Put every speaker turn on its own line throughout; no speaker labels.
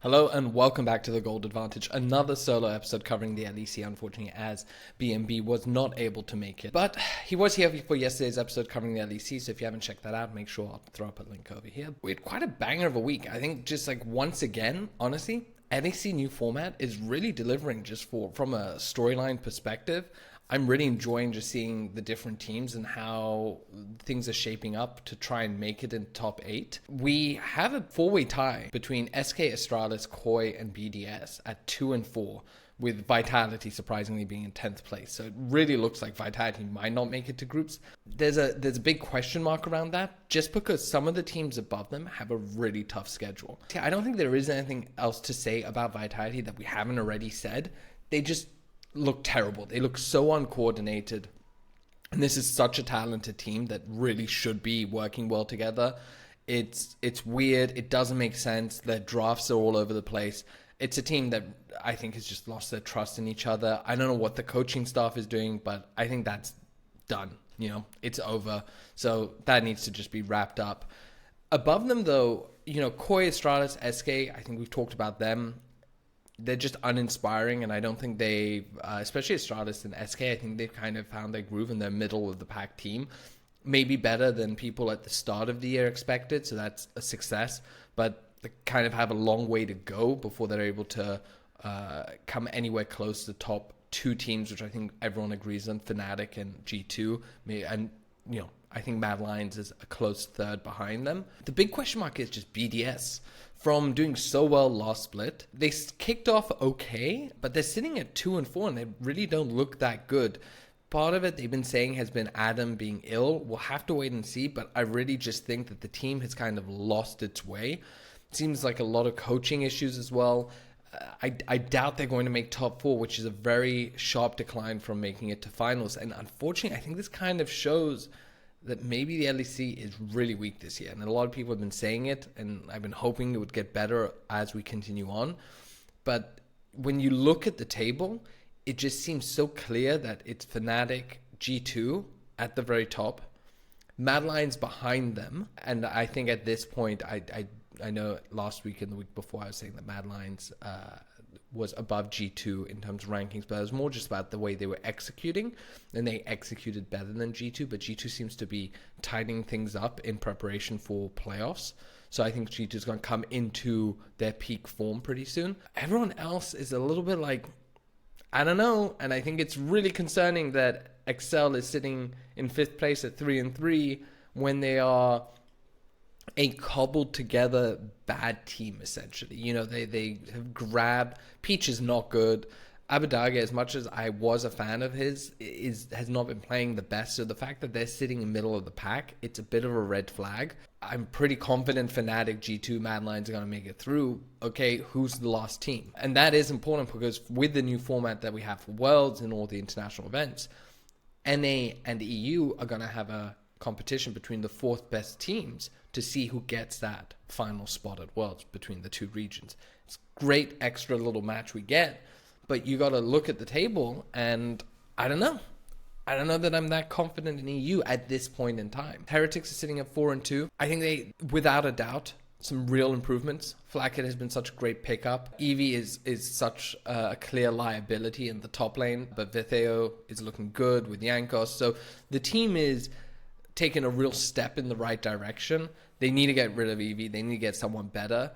Hello and welcome back to The Gold Advantage, another solo episode covering the LEC, unfortunately, as BNB was not able to make it. But he was here for yesterday's episode covering the LEC, so if you haven't checked that out, make sure I'll throw up a link over here. We had quite a banger of a week. I think just like once again, honestly, LEC new format is really delivering just from a storyline perspective. I'm really enjoying just seeing the different teams and how things are shaping up to try and make it in top 8. We have a four-way tie between SK, Astralis, Koi, and BDS at 2 and 4, with Vitality surprisingly being in 10th place. So it really looks like Vitality might not make it to groups. There's a big question mark around that, just because some of the teams above them have a really tough schedule. I don't think there is anything else to say about Vitality that we haven't already said. They just look terrible. They look so uncoordinated. And this is such a talented team that really should be working well together. It's weird. It doesn't make sense. Their drafts are all over the place. It's a team that I think has just lost their trust in each other. I don't know what the coaching staff is doing, but I think that's done. It's over. So that needs to just be wrapped up. Above them, though, Koi, Astralis, SK, I think we've talked about them. They're just uninspiring, and I don't think they, especially Astralis and SK, I think they've kind of found their groove in their middle of the pack team. Maybe better than people at the start of the year expected, so that's a success. But they kind of have a long way to go before they're able to come anywhere close to the top 2 teams, which I think everyone agrees on, FNATIC and G2. And, I think Mad Lions is a close third behind them. The big question mark is just BDS. From doing so well last split, they kicked off okay, but they're sitting at 2 and 4, and they really don't look that good. Part of it they've been saying has been Adam being ill. We'll have to wait and see, but I really just think that the team has kind of lost its way. It seems like a lot of coaching issues as well. I doubt they're going to make top 4, which is a very sharp decline from making it to finals. And unfortunately, I think this kind of shows that maybe the LEC is really weak this year. And a lot of people have been saying it, and I've been hoping it would get better as we continue on. But when you look at the table, it just seems so clear that it's FNATIC G2 at the very top, Mad Lions behind them. And I think at this point, I know last week and the week before I was saying that Mad Lions was above G2 in terms of rankings, but it was more just about the way they were executing, and they executed better than G2, but G2 seems to be tightening things up in preparation for playoffs. So I think G2 is going to come into their peak form pretty soon. Everyone else is a little bit like, I don't know, and I think it's really concerning that Excel is sitting in 5th place at 3 and 3 when they are a cobbled together bad team, essentially. They have grabbed. Peach is not good. Abadaga, as much as I was a fan of his, has not been playing the best. So the fact that they're sitting in the middle of the pack, it's a bit of a red flag. I'm pretty confident FNATIC G2 Mad Lions are going to make it through. Okay, who's the last team? And that is important because with the new format that we have for Worlds and all the international events, NA and EU are going to have a competition between the 4th best teams to see who gets that final spot at Worlds between the 2 regions. It's a great extra little match we get, but you got to look at the table, and I don't know. I don't know that I'm that confident in EU at this point in time. Heretics is sitting at 4 and 2. I think they, without a doubt, some real improvements. Flacket has been such a great pickup. Eevee is such a clear liability in the top lane, but Vitheo is looking good with Yankos. So the team is taken a real step in the right direction. They need to get rid of Eevee. They need to get someone better.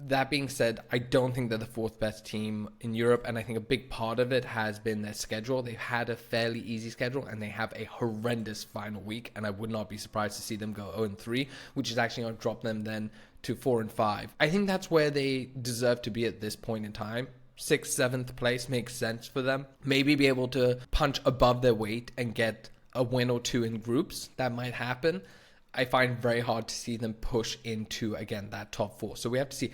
That being said, I don't think they're the 4th best team in Europe, and I think a big part of it has been their schedule. They've had a fairly easy schedule, and they have a horrendous final week, and I would not be surprised to see them go 0 and 3, which is actually going to drop them then to 4 and 5. I think that's where they deserve to be at this point in time. 6th, 7th place makes sense for them. Maybe be able to punch above their weight and get a win or 2 in groups. That might happen. I find very hard to see them push into, again, that top 4. So we have to see.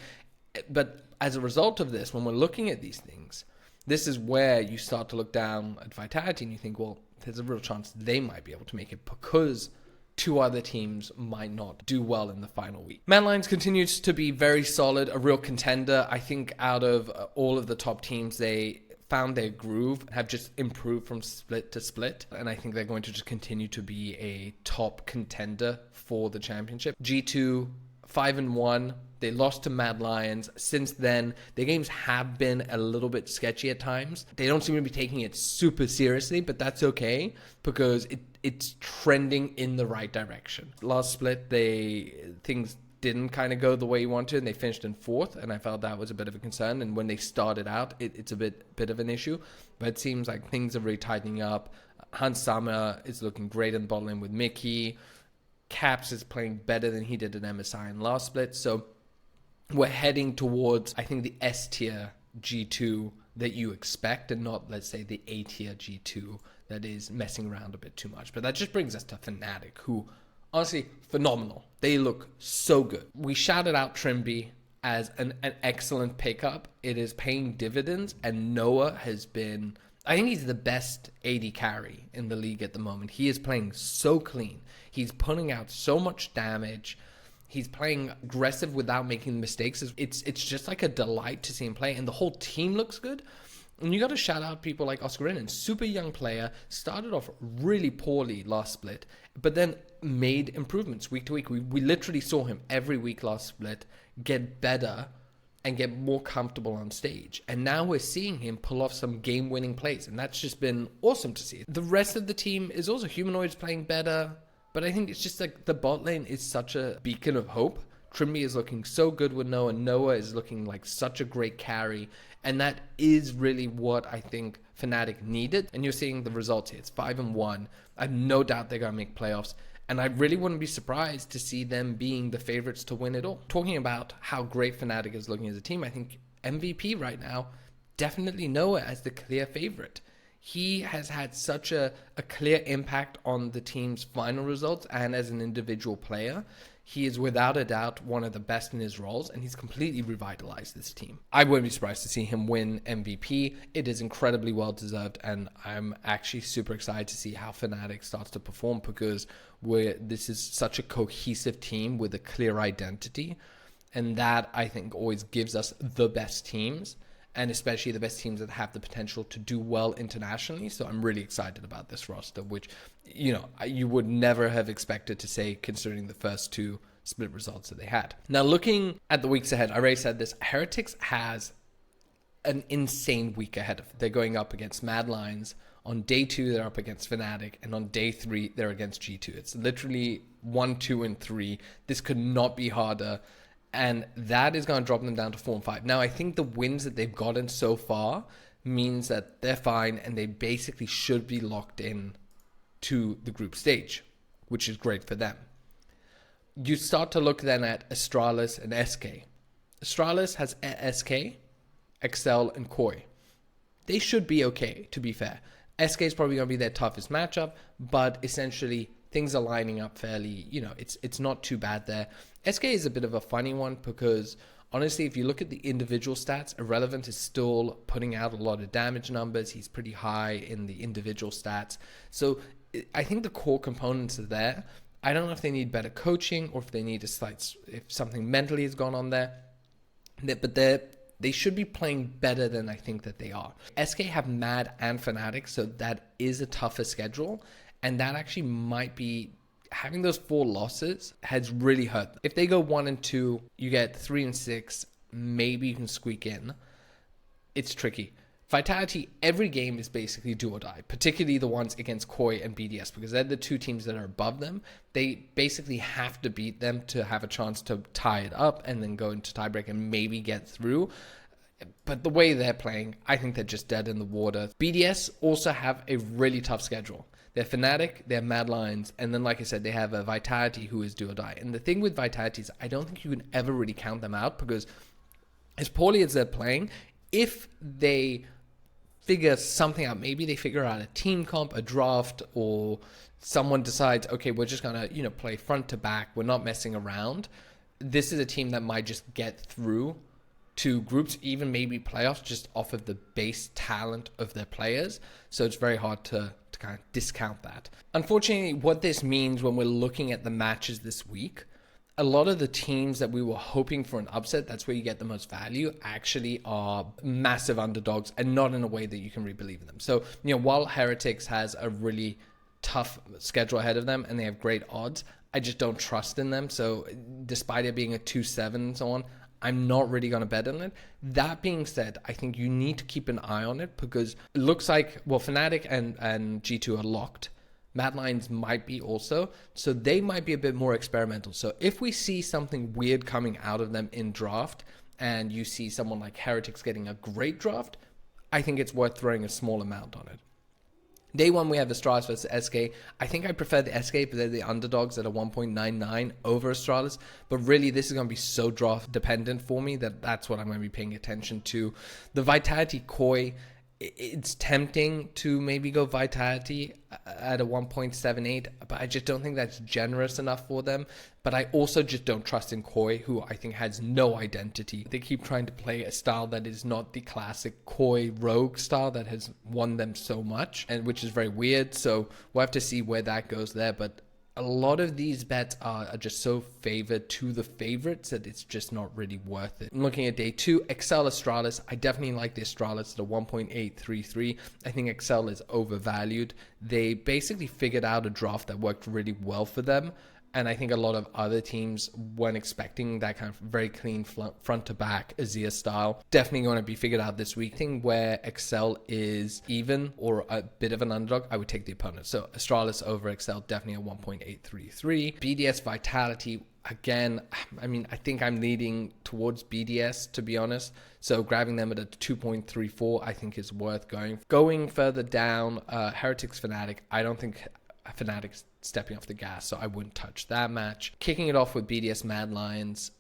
But as a result of this, when we're looking at these things, this is where you start to look down at Vitality and you think, well, there's a real chance they might be able to make it because 2 other teams might not do well in the final week. Mad Lions continues to be very solid, a real contender. I think out of all of the top teams, they found their groove, have just improved from split to split, and I think they're going to just continue to be a top contender for the championship. G2 5-1. They lost to Mad Lions. Since then, their games have been a little bit sketchy at times. They don't seem to be taking it super seriously, but that's okay because it's trending in the right direction. Last split, things didn't kind of go the way you wanted, and they finished in 4th, and I felt that was a bit of a concern. And when they started out, it's a bit of an issue, but it seems like things are really tightening up. Hans Sommer is looking great in the bottom lane with Mickey. Caps is playing better than he did at MSI in last split, so we're heading towards, I think, the S tier G2 that you expect, and not, let's say, the A tier G2 that is messing around a bit too much. But that just brings us to FNATIC, who, honestly, phenomenal. They look so good. We shouted out Trimby as an excellent pickup. It is paying dividends, and Noah has been, I think he's the best AD carry in the league at the moment. He is playing so clean. He's putting out so much damage. He's playing aggressive without making mistakes. It's just like a delight to see him play, and the whole team looks good. And you got to shout out people like Oscar Innen, super young player, started off really poorly last split, but then made improvements week to week. We literally saw him every week last split get better and get more comfortable on stage. And now we're seeing him pull off some game-winning plays, and that's just been awesome to see. The rest of the team is also, Humanoid playing better, but I think it's just like the bot lane is such a beacon of hope. Trimby is looking so good with Noah. Noah is looking like such a great carry. And that is really what I think FNATIC needed. And you're seeing the results here. It's 5-1. I have no doubt they're going to make playoffs. And I really wouldn't be surprised to see them being the favorites to win it all. Talking about how great FNATIC is looking as a team, I think MVP right now, definitely Noah as the clear favorite. He has had such a clear impact on the team's final results, and as an individual player, he is without a doubt one of the best in his roles, and he's completely revitalized this team. I wouldn't be surprised to see him win MVP. It is incredibly well deserved, and I'm actually super excited to see how FNATIC starts to perform, because this is such a cohesive team with a clear identity, and that I think always gives us the best teams, and especially the best teams that have the potential to do well internationally. So I'm really excited about this roster, which, you know, you would never have expected to say considering the first 2 split results that they had. Now, looking at the weeks ahead, I already said this, Heretics has an insane week ahead of it. They're going up against Mad Lions. On day 2, they're up against FNATIC, and on day 3, they're against G2. It's literally 1, 2, and 3. This could not be harder. And that is going to drop them down to 4 and 5. Now, I think the wins that they've gotten so far means that they're fine, and they basically should be locked in to the group stage, which is great for them. You start to look then at Astralis and SK. Astralis has SK, Excel, and Koi. They should be okay, to be fair. SK is probably going to be their toughest matchup, but essentially things are lining up fairly, you know, it's not too bad there. SK is a bit of a funny one because, honestly, if you look at the individual stats, Irrelevant is still putting out a lot of damage numbers. He's pretty high in the individual stats. So I think the core components are there. I don't know if they need better coaching or if they need if something mentally has gone on there. But they should be playing better than I think that they are. SK have Mad and FNATIC, so that is a tougher schedule. And that actually might be, having those 4 losses has really hurt them. If they go 1 and 2, you get 3 and 6, maybe you can squeak in. It's tricky. Vitality, every game is basically do or die, particularly the ones against Koi and BDS, because they're the 2 teams that are above them. They basically have to beat them to have a chance to tie it up and then go into tiebreak and maybe get through. But the way they're playing, I think they're just dead in the water. BDS also have a really tough schedule. They're FNATIC, they're Mad Lions, and then, like I said, they have a Vitality who is do or die. And the thing with Vitality is I don't think you can ever really count them out, because as poorly as they're playing, if they figure something out, maybe they figure out a team comp, a draft, or someone decides, okay, we're just going to, play front to back, we're not messing around. This is a team that might just get through to groups, even maybe playoffs, just off of the base talent of their players. So it's very hard to kind of discount that. Unfortunately, what this means when we're looking at the matches this week, a lot of the teams that we were hoping for an upset, that's where you get the most value, actually are massive underdogs, and not in a way that you can really believe in them. So, while Heretics has a really tough schedule ahead of them and they have great odds, I just don't trust in them. So despite it being a 2-7 and so on, I'm not really going to bet on it. That being said, I think you need to keep an eye on it because it looks like, well, FNATIC and G2 are locked. Mad Lions might be also, so they might be a bit more experimental. So if we see something weird coming out of them in draft, and you see someone like Heretics getting a great draft, I think it's worth throwing a small amount on it. Day one, we have Astralis versus SK. I think I prefer the SK, but they're the underdogs at a 1.99 over Astralis. But really, this is going to be so draft dependent for me that that's what I'm going to be paying attention to. The Vitality Koi, it's tempting to maybe go Vitality at a 1.78, but I just don't think that's generous enough for them. But I also just don't trust in Koi, who I think has no identity. They keep trying to play a style that is not the classic Koi rogue style that has won them so much, and which is very weird. So we'll have to see where that goes there. But a lot of these bets are just so favored to the favorites that it's just not really worth it. Looking at day two, Excel Astralis. I definitely like the Astralis at a 1.833. I think Excel is overvalued. They basically figured out a draft that worked really well for them. And I think a lot of other teams weren't expecting that kind of very clean front to back Azir style. Definitely going to be figured out this week. Thing where Excel is even or a bit of an underdog, I would take the opponent. So Astralis over Excel, definitely a 1.833. BDS Vitality, again, I mean, I think I'm leading towards BDS, to be honest. So grabbing them at a 2.34, I think is worth going. Going further down, Heretics FNATIC, I don't think FNATIC's stepping off the gas, so I wouldn't touch that match. Kicking it off with BDS Mad Lions,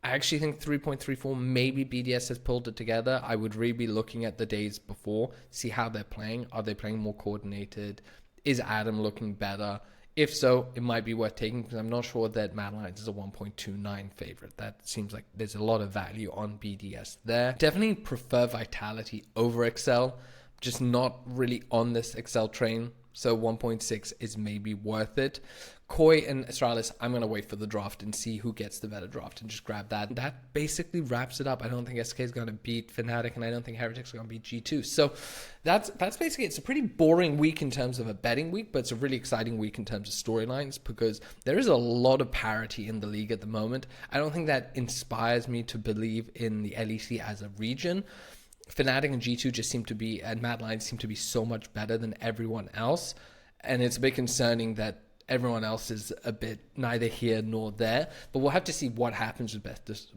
I actually think 3.34, maybe BDS has pulled it together. I would really be looking at the days before, see how they're playing. Are they playing more coordinated? Is Adam looking better? If so, it might be worth taking because I'm not sure that Mad Lions is a 1.29 favorite. That seems like there's a lot of value on BDS there. Definitely prefer Vitality over Excel, just not really on this Excel train. So 1.6 is maybe worth it. Koi and Astralis, I'm going to wait for the draft and see who gets the better draft and just grab that. That basically wraps it up. I don't think SK is going to beat FNATIC, and I don't think Heretics are going to beat G2. So that's basically, it's a pretty boring week in terms of a betting week, but it's a really exciting week in terms of storylines because there is a lot of parity in the league at the moment. I don't think that inspires me to believe in the LEC as a region. FNATIC and G2 just seem to be, and Mad Lions seem to be so much better than everyone else. And it's a bit concerning that everyone else is a bit neither here nor there. But we'll have to see what happens with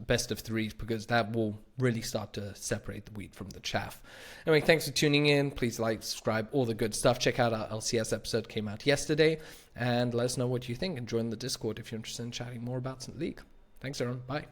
best of threes because that will really start to separate the wheat from the chaff. Anyway, thanks for tuning in. Please like, subscribe, all the good stuff. Check out our LCS episode, came out yesterday. And let us know what you think and join the Discord if you're interested in chatting more about some league. Thanks, everyone. Bye.